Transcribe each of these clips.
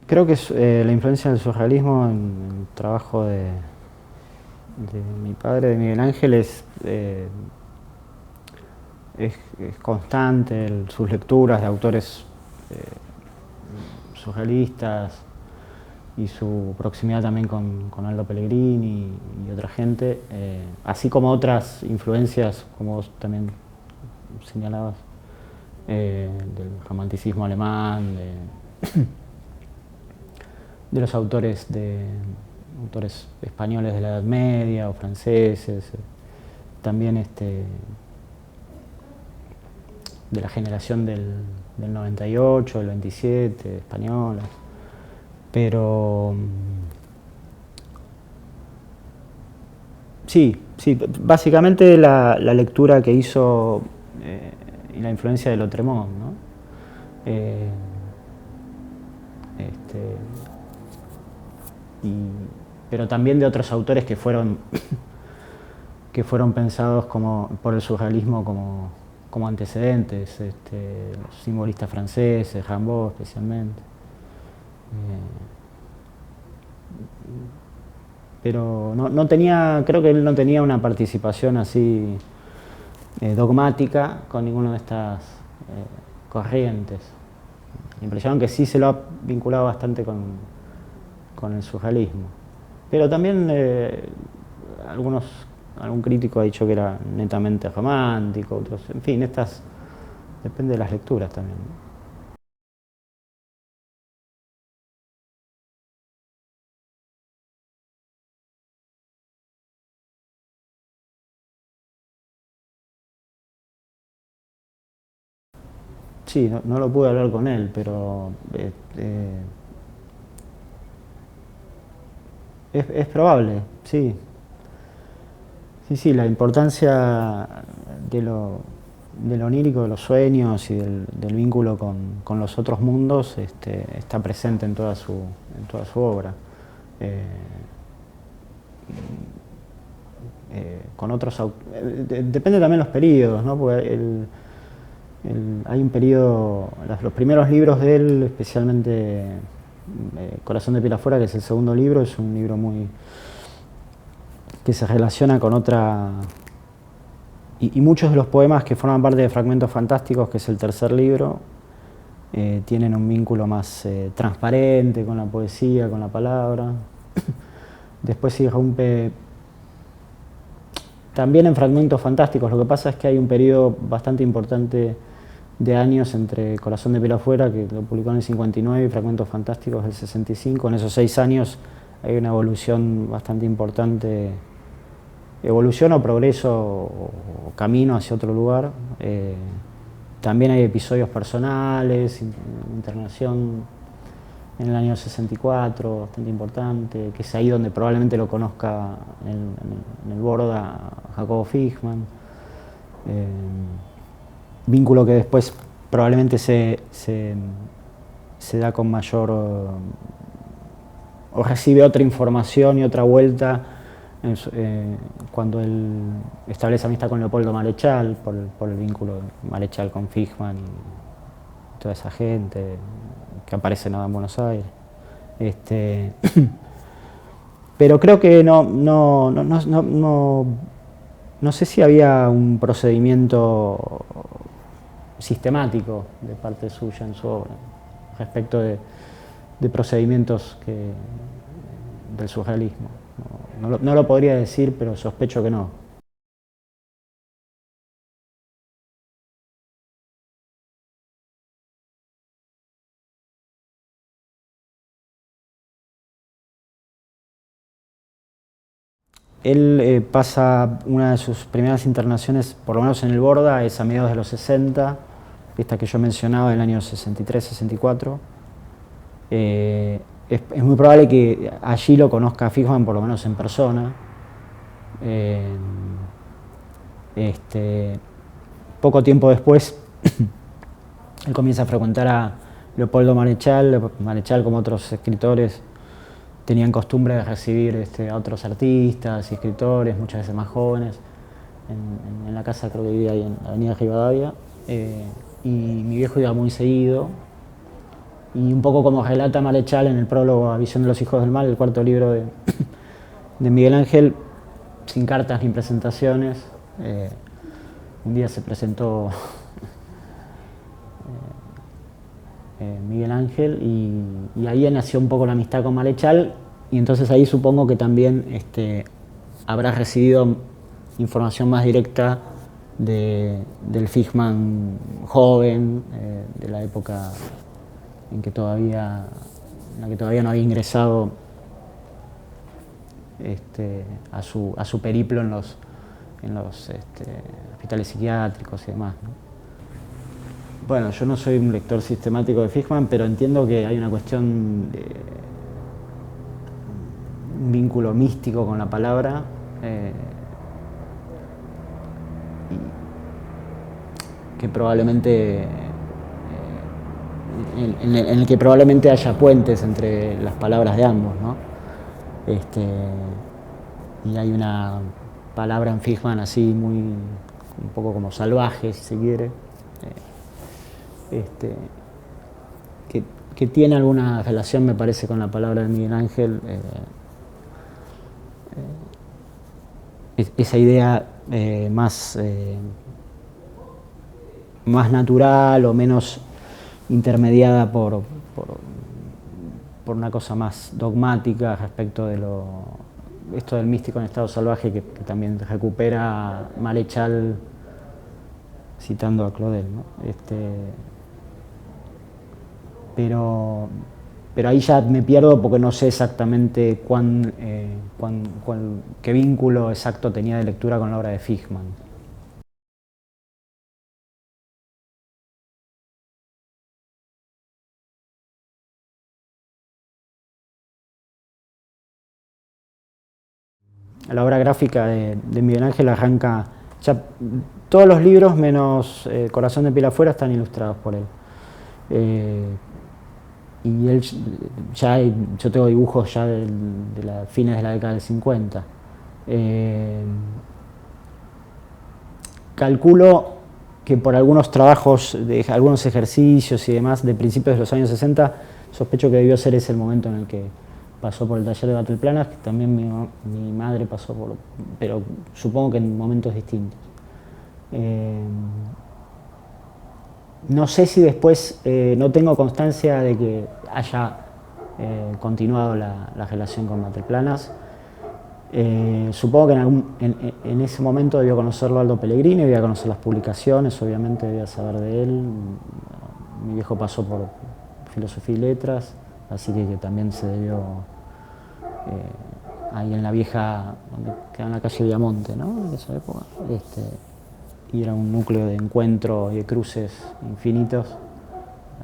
Creo que la influencia del surrealismo en el trabajo de mi padre, de Miguel Ángel, es constante. Sus lecturas de autores surrealistas y su proximidad también con Aldo Pellegrini y otra gente, así como otras influencias, como vos también señalabas, del romanticismo alemán, de los autores españoles de la Edad Media o franceses, también de la generación del 98, del 27, españolas. Pero sí, básicamente la lectura que hizo y la influencia de Lautréamont, ¿no? Eh, este, pero también de otros autores que fueron pensados por el surrealismo como antecedentes, los simbolistas franceses, Rimbaud especialmente. Pero no tenía, creo que él no tenía una participación así dogmática con ninguna de estas corrientes. La impresión que sí se lo ha vinculado bastante con el surrealismo. Pero también algún crítico ha dicho que era netamente romántico, otros, en fin, depende de las lecturas también, ¿no? Sí, no lo pude hablar con él, pero es probable, sí. Sí, la importancia de lo onírico, de los sueños y del vínculo con los otros mundos está presente en toda su obra. Eh, con otros depende también de los periodos, ¿no? Porque hay un periodo, los primeros libros de él, especialmente Corazón de piel afuera, que es el segundo libro, es un libro que se relaciona con otra. Y muchos de los poemas que forman parte de Fragmentos Fantásticos, que es el tercer libro, tienen un vínculo más transparente con la poesía, con la palabra. Después se irrumpe también en Fragmentos Fantásticos. Lo que pasa es que hay un periodo bastante importante de años entre Corazón de piel afuera, que lo publicó en el 59, y Fragmentos Fantásticos del 65. En esos 6 años hay una evolución bastante importante, evolución o progreso o camino hacia otro lugar. También hay episodios personales, internación en el año 64, bastante importante, que es ahí donde probablemente lo conozca en el Borda Jacobo Fichmann. Vínculo que después probablemente se da con mayor o recibe otra información y otra vuelta cuando él establece amistad con Leopoldo Marechal, por el vínculo de Marechal con Fichmann y toda esa gente que aparece nada en Buenos Aires. Pero creo que no sé si había un procedimiento sistemático de parte suya en su obra respecto de procedimientos del surrealismo. No lo podría decir, pero sospecho que no. Él pasa una de sus primeras internaciones, por lo menos en el Borda, es a mediados de los 60, esta que yo mencionaba del año 63-64. Es muy probable que allí lo conozca a Fichmann, por lo menos en persona. Eh, Poco tiempo después, él comienza a frecuentar a Leopoldo Marechal. Marechal, como otros escritores, tenían costumbre de recibir a otros artistas y escritores, muchas veces más jóvenes, en la casa, creo que vivía ahí en la avenida Rivadavia. Y mi viejo iba muy seguido, y un poco como relata Malechal en el prólogo a Visión de los Hijos del Mal, el cuarto libro de Miguel Ángel, sin cartas ni presentaciones. Un día se presentó Miguel Ángel y ahí nació un poco la amistad con Malechal, y entonces ahí supongo que también habrá recibido información más directa del Fishman joven, de la época en la que todavía no había ingresado a su periplo en los hospitales psiquiátricos y demás, ¿no? Bueno, yo no soy un lector sistemático de Fishman, pero entiendo que hay una cuestión de un vínculo místico con la palabra, que probablemente en el que probablemente haya puentes entre las palabras de ambos, ¿no? Y hay una palabra en Fishman así un poco como salvaje, si se quiere, que tiene alguna relación, me parece, con la palabra de Miguel Ángel, esa idea más natural o menos intermediada por una cosa más dogmática respecto de esto del místico en estado salvaje, que también recupera Malechal citando a Claudel, ¿no? Pero ahí ya me pierdo porque no sé exactamente qué vínculo exacto tenía de lectura con la obra de Fishman. La obra gráfica de Miguel Ángel arranca, ya todos los libros menos Corazón de piel afuera están ilustrados por él. Y él yo tengo dibujos ya de fines de la década del 50. Calculo que por algunos trabajos, algunos ejercicios y demás de principios de los años 60, sospecho que debió ser ese el momento en el que pasó por el taller de Battleplanas, que también mi madre pasó por, pero supongo que en momentos distintos. No sé si después, no tengo constancia de que haya continuado la relación con Battleplanas. Supongo que en ese momento debió conocerlo Aldo Pellegrini, debía conocer las publicaciones, obviamente debía saber de él. Mi viejo pasó por Filosofía y Letras, así que también se debió ahí en la vieja, donde queda en la calle Viamonte, ¿no? En esa época. Y era un núcleo de encuentro y de cruces infinitos,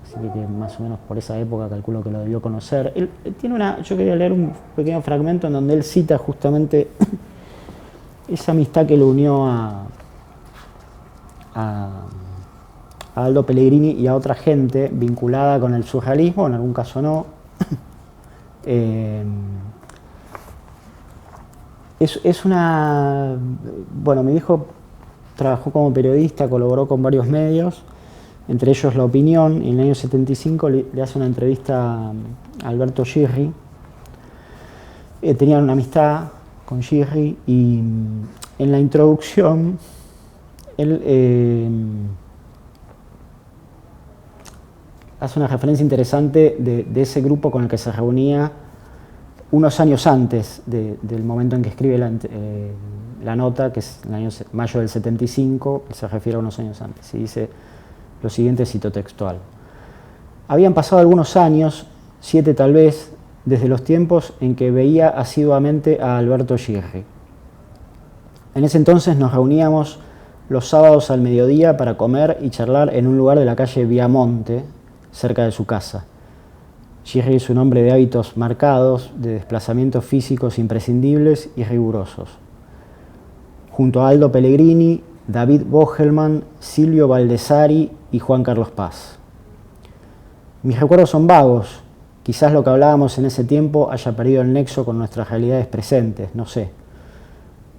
así que más o menos por esa época calculo que lo debió conocer. Él tiene yo quería leer un pequeño fragmento en donde él cita justamente esa amistad que lo unió a Aldo Pellegrini y a otra gente vinculada con el surrealismo, en algún caso no. Bueno, mi viejo trabajó como periodista, colaboró con varios medios, entre ellos La Opinión, y en el año 75 le hace una entrevista a Alberto Girri. Tenían una amistad con Girri y en la introducción él hace una referencia interesante de ese grupo con el que se reunía unos años antes del momento en que escribe la nota, que es en el año mayo del 75, se refiere a unos años antes, y dice lo siguiente, cito textual: habían pasado algunos años, 7 tal vez, desde los tiempos en que veía asiduamente a Alberto Girri. En ese entonces nos reuníamos los sábados al mediodía para comer y charlar en un lugar de la calle Viamonte, cerca de su casa. Girri es un hombre de hábitos marcados, de desplazamientos físicos imprescindibles y rigurosos. Junto a Aldo Pellegrini, David Bogelman, Silvio Baldessari y Juan Carlos Paz. Mis recuerdos son vagos, quizás lo que hablábamos en ese tiempo haya perdido el nexo con nuestras realidades presentes, no sé.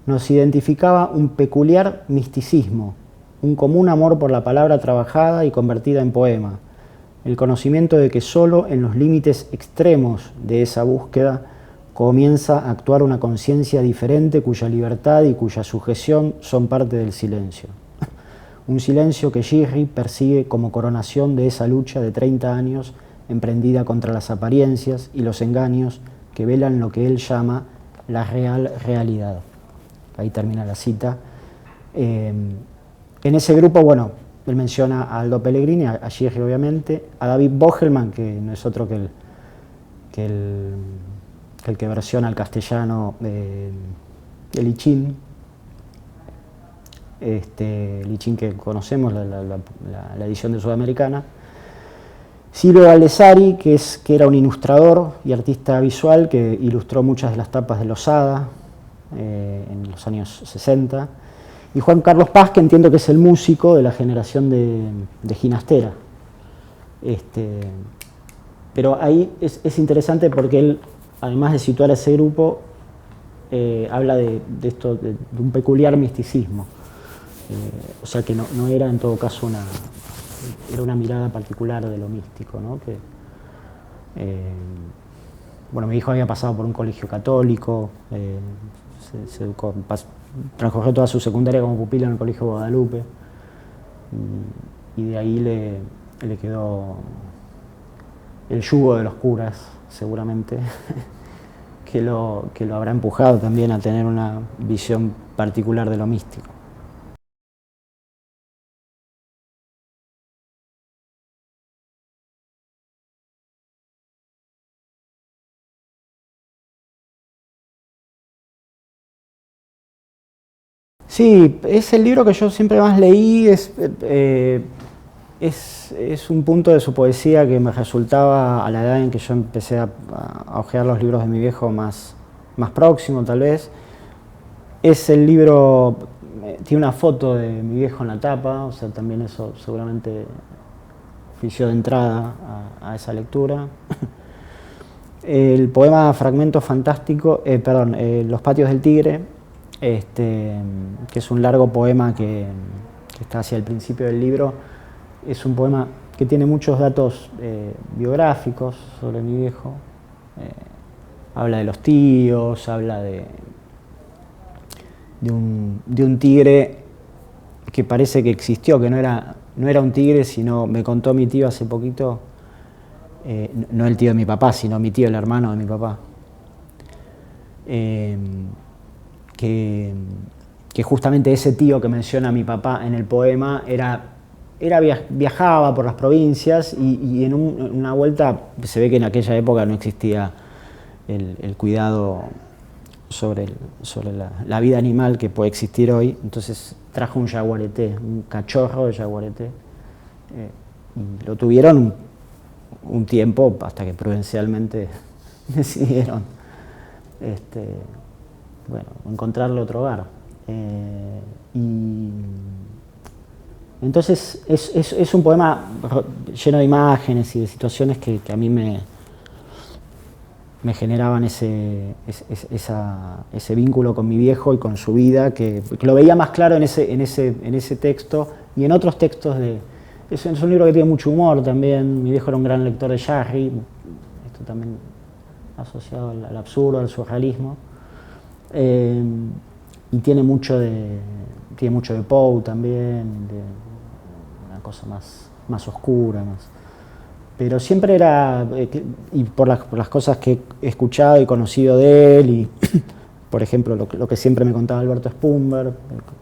Nos identificaba un peculiar misticismo, un común amor por la palabra trabajada y convertida en poema, el conocimiento de que solo en los límites extremos de esa búsqueda comienza a actuar una conciencia diferente cuya libertad y cuya sujeción son parte del silencio. Un silencio que Girri persigue como coronación de esa lucha de 30 años emprendida contra las apariencias y los engaños que velan lo que él llama la real realidad. Ahí termina la cita. En ese grupo, bueno, él menciona a Aldo Pellegrini, a Girri obviamente, a David Bogelman, que no es otro que el que versiona al castellano el I Ching, el I Ching que conocemos, la edición de Sudamericana. Silvio Baldessari, que era un ilustrador y artista visual que ilustró muchas de las tapas de Losada en los años 60. Y Juan Carlos Paz, que entiendo que es el músico de la generación de Ginastera. Pero ahí es interesante porque él, además de situar a ese grupo, habla de un peculiar misticismo. O sea que no era en todo caso era una mirada particular de lo místico, ¿no? Bueno, mi hijo había pasado por un colegio católico, se educó, transcurrió toda su secundaria como pupilo en el colegio Guadalupe, y de ahí le quedó el yugo de los curas, seguramente, que lo habrá empujado también a tener una visión particular de lo místico. Sí, es el libro que yo siempre más leí, es un punto de su poesía que me resultaba, a la edad en que yo empecé a hojear los libros de mi viejo, más próximo tal vez. Es el libro, tiene una foto de mi viejo en la tapa, o sea, también eso seguramente ofició de entrada a esa lectura. El poema Fragmento Fantástico, Los Patios del Tigre, que es un largo poema que está hacia el principio del libro, es un poema que tiene muchos datos biográficos sobre mi viejo. Habla de los tíos, habla de un tigre que parece que existió, que no era un tigre, sino, me contó mi tío hace poquito, no el tío de mi papá, sino mi tío, el hermano de mi papá, que justamente ese tío que menciona a mi papá en el poema viajaba por las provincias y en una vuelta se ve que en aquella época no existía el cuidado sobre la vida animal que puede existir hoy, entonces trajo un yaguareté, un cachorro de yaguareté, y lo tuvieron un tiempo hasta que prudencialmente decidieron encontrarle otro hogar. Y entonces es un poema lleno de imágenes y de situaciones que a mí me generaban ese vínculo con mi viejo y con su vida, que lo veía más claro en ese texto y en otros textos es un libro que tiene mucho humor también. Mi viejo era un gran lector de Jarry, esto también asociado al absurdo, al surrealismo, y tiene mucho de Poe también, de una cosa más oscura, pero siempre era, y por las cosas que he escuchado y conocido de él, y por ejemplo lo que siempre me contaba Alberto Spumber, el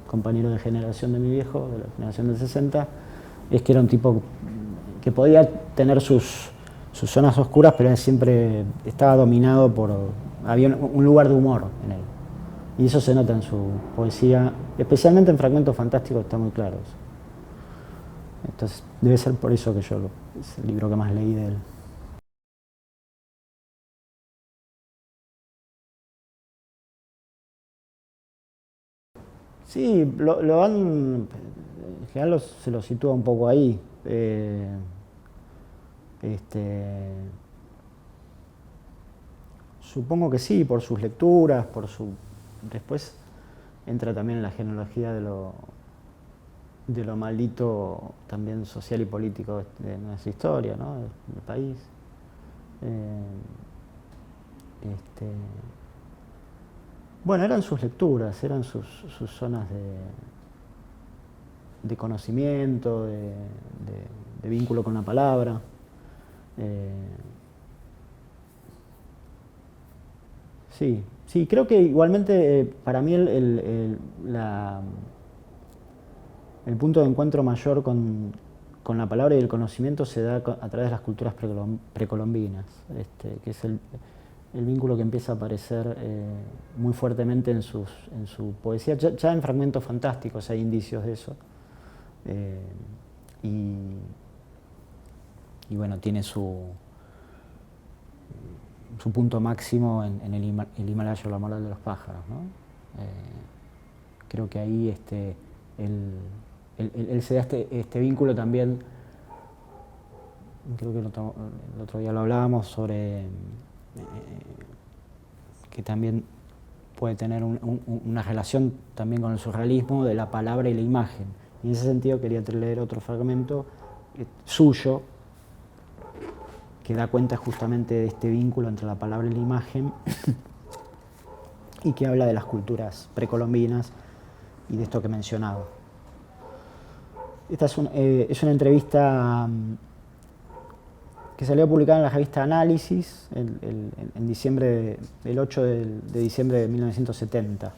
compañero de generación de mi viejo, de la generación del 60, es que era un tipo que podía tener sus zonas oscuras, pero siempre estaba dominado había un lugar de humor en él. Y eso se nota en su poesía, especialmente en Fragmentos Fantásticos, está muy claro eso. Entonces debe ser por eso que es el libro que más leí de él. Sí, en general se lo sitúa un poco ahí. Supongo que sí, por sus lecturas, después entra también en la genealogía de de lo maldito también social y político de nuestra historia, ¿no? Del país. Bueno, eran sus lecturas, eran sus zonas de conocimiento, de vínculo con la palabra. Sí, creo que igualmente para mí el punto de encuentro mayor con la palabra y el conocimiento se da a través de las culturas precolombinas, que es el vínculo que empieza a aparecer muy fuertemente en su poesía. Ya en Fragmentos Fantásticos hay indicios de eso. Y bueno, tiene su punto máximo en el Himalaya o la moral de los pájaros, ¿no? Creo que ahí él se da este vínculo también. Creo que el otro día lo hablábamos sobre que también puede tener una relación también con el surrealismo de la palabra y la imagen. Y en ese sentido quería leer otro fragmento suyo que da cuenta justamente de este vínculo entre la palabra y la imagen y que habla de las culturas precolombinas y de esto que mencionaba. Esta es una entrevista que salió publicada en la revista Análisis en diciembre, el 8 de diciembre de 1970.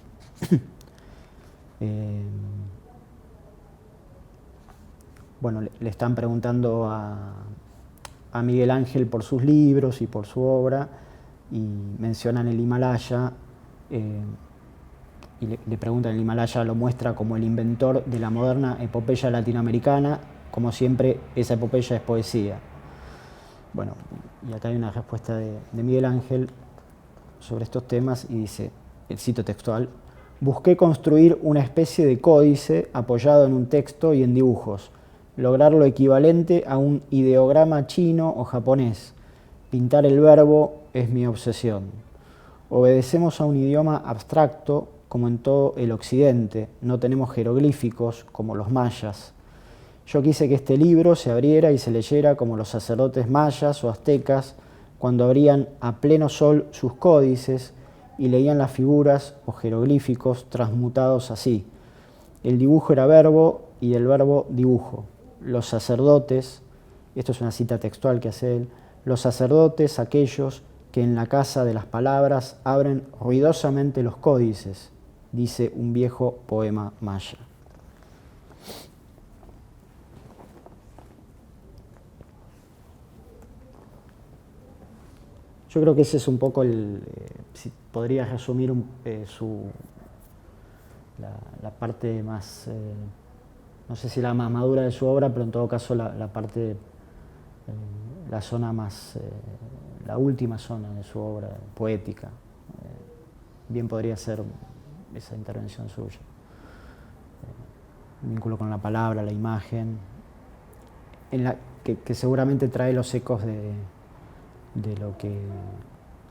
Bueno, le están preguntando a Miguel Ángel por sus libros y por su obra, y mencionan el Himalaya, y le preguntan, el Himalaya lo muestra como el inventor de la moderna epopeya latinoamericana, como siempre esa epopeya es poesía. Bueno, y acá hay una respuesta de Miguel Ángel sobre estos temas y dice, cito textual: busqué construir una especie de códice apoyado en un texto y en dibujos, lograr lo equivalente a un ideograma chino o japonés. Pintar el verbo es mi obsesión. Obedecemos a un idioma abstracto como en todo el occidente, no tenemos jeroglíficos como los mayas. Yo quise que este libro se abriera y se leyera como los sacerdotes mayas o aztecas cuando abrían a pleno sol sus códices y leían las figuras o jeroglíficos transmutados así. El dibujo era verbo y el verbo dibujo. Los sacerdotes, esto es una cita textual que hace él, los sacerdotes, aquellos que en la casa de las palabras abren ruidosamente los códices, dice un viejo poema maya. Yo creo que ese es un poco si podría resumir la parte más, no sé si la más madura de su obra, pero en todo caso la parte, la zona más, la última zona de su obra poética. Bien podría ser esa intervención suya. Vínculo con la palabra, la imagen, que seguramente trae los ecos de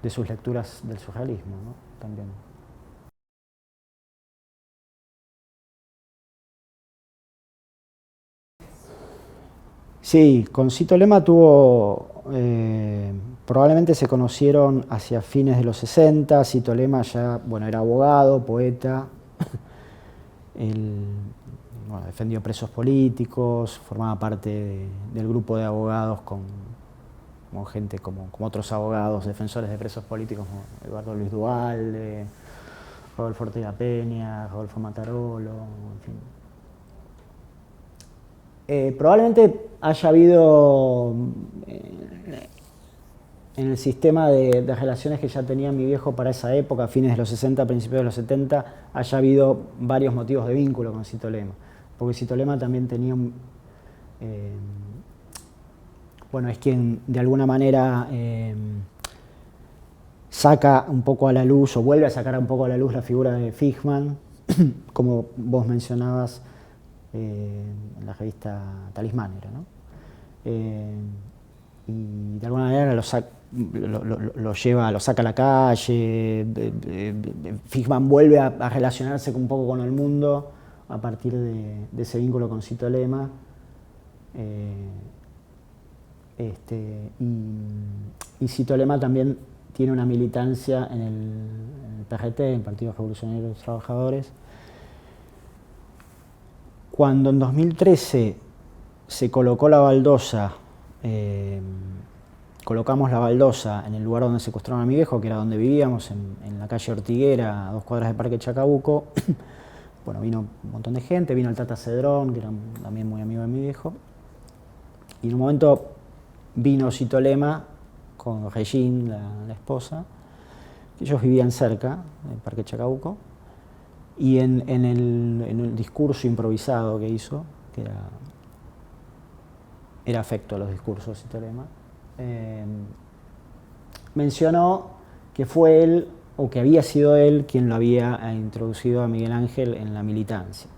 sus lecturas del surrealismo, ¿no? También. Sí, con Cito Lema probablemente se conocieron hacia fines de los 60. Cito Lema ya, bueno, era abogado, poeta, defendió presos políticos, formaba parte del grupo de abogados con gente como otros abogados, defensores de presos políticos como Eduardo Luis Duhalde, Rodolfo Ortega Peña, Rodolfo Matarolo, en fin. Probablemente haya habido en el sistema de relaciones que ya tenía mi viejo para esa época, fines de los 60, principios de los 70, haya habido varios motivos de vínculo con Cito Lema. Porque Cito Lema también tenía bueno, es quien de alguna manera saca un poco a la luz, o vuelve a sacar un poco a la luz la figura de Fishman, como vos mencionabas en la revista Talismán, ¿no? Y de alguna manera lo saca a la calle. Fishman vuelve a relacionarse un poco con el mundo a partir de ese vínculo con Citolema. Y Citolema también tiene una militancia en el PRT, en el Partido Revolucionario de los Trabajadores. Cuando en 2013 se colocó la baldosa, colocamos la baldosa en el lugar donde secuestraron a mi viejo, que era donde vivíamos, en la calle Ortiguera, a 2 cuadras del Parque Chacabuco. Bueno, vino un montón de gente, vino el Tata Cedrón, que era también muy amigo de mi viejo. Y en un momento vino Citolema con Regine, la esposa. Ellos vivían cerca del Parque Chacabuco. Y en el discurso improvisado que hizo, que era afecto a los discursos Citolema, mencionó que fue él, o que había sido él, quien lo había introducido a Miguel Ángel en la militancia,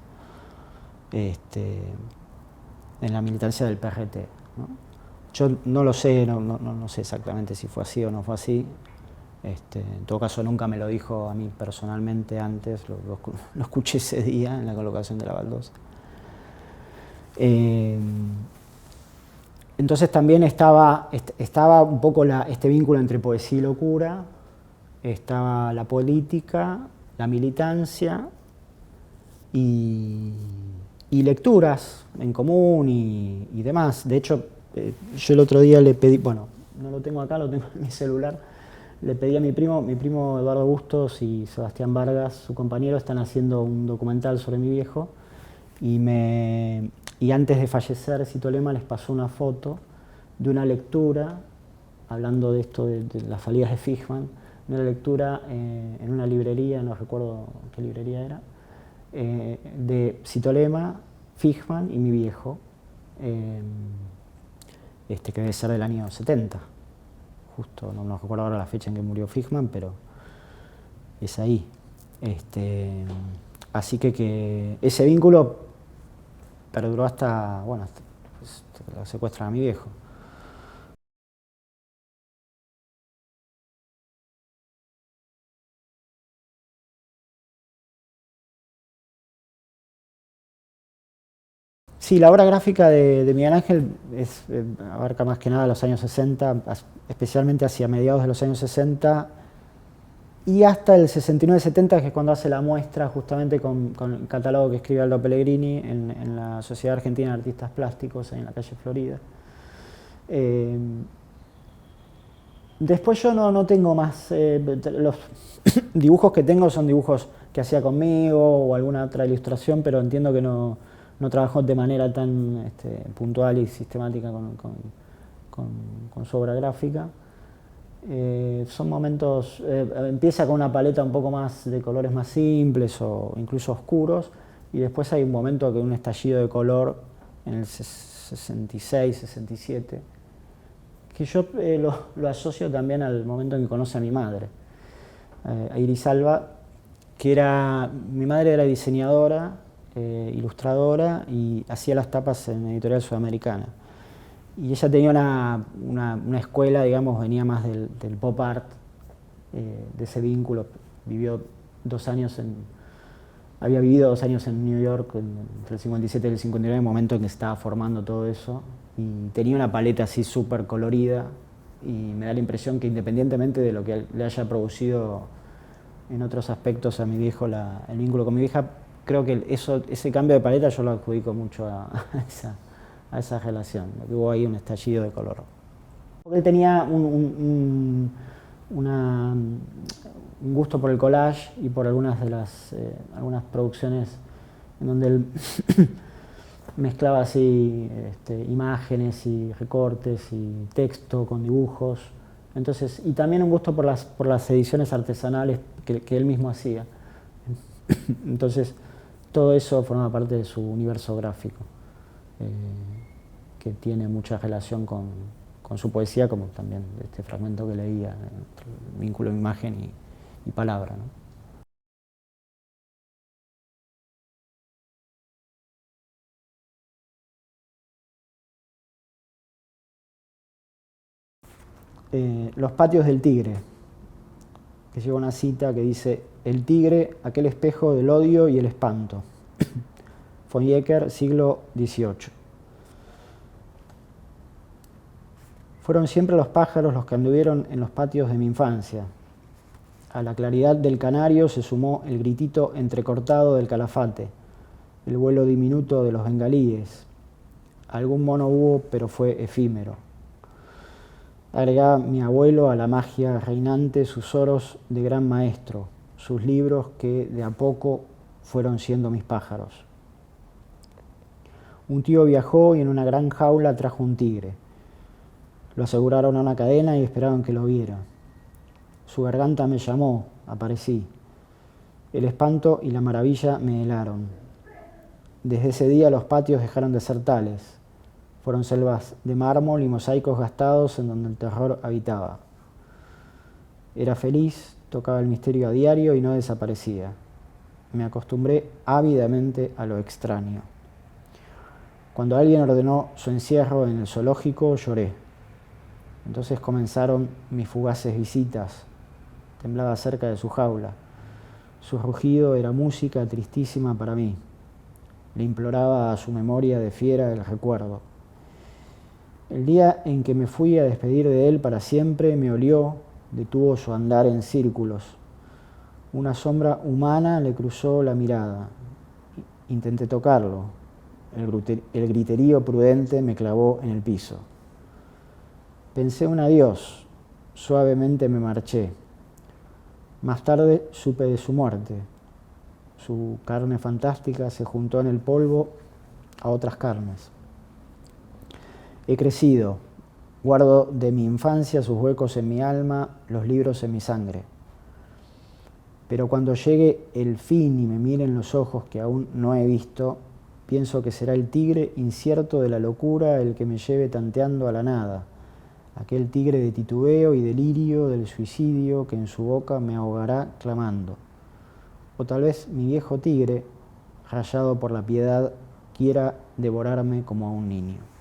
en la militancia del PRT, ¿no? Yo no lo sé, no sé exactamente si fue así o no fue así. En todo caso, nunca me lo dijo a mí personalmente antes, lo escuché ese día en la colocación de la baldosa. Entonces también estaba un poco este vínculo entre poesía y locura, estaba la política, la militancia y lecturas en común y demás. De hecho, yo el otro día le pedí, bueno, no lo tengo acá, lo tengo en mi celular, le pedí a mi primo Eduardo Bustos y Sebastián Vargas, su compañero, están haciendo un documental sobre mi viejo, y antes de fallecer Citolema les pasó una foto de una lectura, hablando de esto de las salidas de Fishman, una lectura en una librería, no recuerdo qué librería era, de Citolema, Fishman y mi viejo, que debe ser del año 70. Justo, no recuerdo ahora la fecha en que murió Fishman, pero es ahí. Así que ese vínculo perduró hasta lo secuestran a mi viejo. Sí, la obra gráfica de Miguel Ángel abarca más que nada los años 60, especialmente hacia mediados de los años 60 y hasta el 69-70, que es cuando hace la muestra justamente con el catálogo que escribe Aldo Pellegrini en la Sociedad Argentina de Artistas Plásticos, ahí en la calle Florida. Después yo no tengo más, los dibujos que tengo son dibujos que hacía conmigo o alguna otra ilustración, pero entiendo que no trabajó de manera tan puntual y sistemática con su obra gráfica. Son momentos, empieza con una paleta un poco más de colores más simples o incluso oscuros, y después hay un momento que un estallido de color en el 66, 67, que yo lo asocio también al momento en que conoce a mi madre, a Iris Alba, mi madre era diseñadora, ilustradora y hacía las tapas en Editorial Sudamericana. Y ella tenía una escuela, digamos, venía más del pop art, de ese vínculo. Había vivido 2 años en New York, entre el 57 y el 59, momento en que estaba formando todo eso. Y tenía una paleta así súper colorida, y me da la impresión que independientemente de lo que le haya producido en otros aspectos a mi viejo el vínculo con mi vieja, creo que ese cambio de paleta yo lo adjudico mucho a esa relación, que hubo ahí un estallido de color. Porque él tenía un gusto por el collage y por algunas producciones en donde él mezclaba así imágenes y recortes y texto con dibujos. Entonces, y también un gusto por las ediciones artesanales que él mismo hacía. Entonces, todo eso forma parte de su universo gráfico, que tiene mucha relación con su poesía, como también este fragmento que leía, el vínculo de imagen y palabra, ¿no? Los patios del tigre, que lleva una cita que dice: el tigre, aquel espejo del odio y el espanto. Fonyecker, siglo XVIII. Fueron siempre los pájaros los que anduvieron en los patios de mi infancia. A la claridad del canario se sumó el gritito entrecortado del calafate, el vuelo diminuto de los bengalíes. Algún mono hubo, pero fue efímero. Agregaba mi abuelo a la magia reinante sus oros de gran maestro, sus libros que de a poco fueron siendo mis pájaros. Un tío viajó y en una gran jaula trajo un tigre. Lo aseguraron a una cadena y esperaron que lo viera. Su garganta me llamó, aparecí. El espanto y la maravilla me helaron. Desde ese día los patios dejaron de ser tales. Fueron selvas de mármol y mosaicos gastados en donde el terror habitaba. Era feliz, tocaba el misterio a diario y no desaparecía. Me acostumbré ávidamente a lo extraño. Cuando alguien ordenó su encierro en el zoológico, lloré. Entonces comenzaron mis fugaces visitas. Temblaba cerca de su jaula. Su rugido era música tristísima para mí. Le imploraba a su memoria de fiera el recuerdo. El día en que me fui a despedir de él para siempre, me olió, detuvo su andar en círculos. Una sombra humana le cruzó la mirada. Intenté tocarlo. El griterío prudente me clavó en el piso. Pensé un adiós. Suavemente me marché. Más tarde supe de su muerte. Su carne fantástica se juntó en el polvo a otras carnes. He crecido. Guardo de mi infancia sus huecos en mi alma, los libros en mi sangre. Pero cuando llegue el fin y me miren los ojos que aún no he visto, pienso que será el tigre incierto de la locura el que me lleve tanteando a la nada, aquel tigre de titubeo y delirio del suicidio que en su boca me ahogará clamando. O tal vez mi viejo tigre, rayado por la piedad, quiera devorarme como a un niño.